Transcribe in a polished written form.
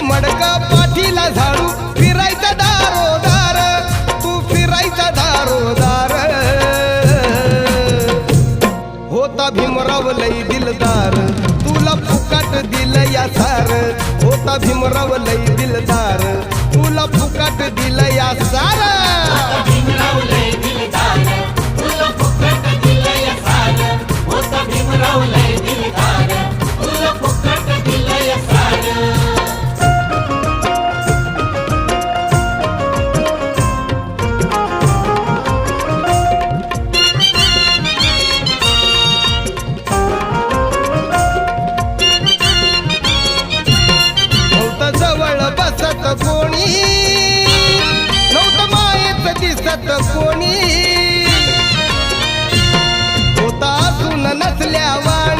मडक पाठीला झाडू फिरायचा दारोदार तू फिरायचा दारोदार होता भीमराव लई दिलदार तुला फुकाट दिल या सार होता भीमराव लई दिलदार तुला फुकाट दिल या सार भीमराव लय दिलदार तुला फुकट दिलं या सार होता भीमराव लय दिलदार तुला फुकट दिलं या सार नव्हतं जवळ बसत कोणी नव्हतं मायेत दिसत कोणी होता असून नसल्यावानी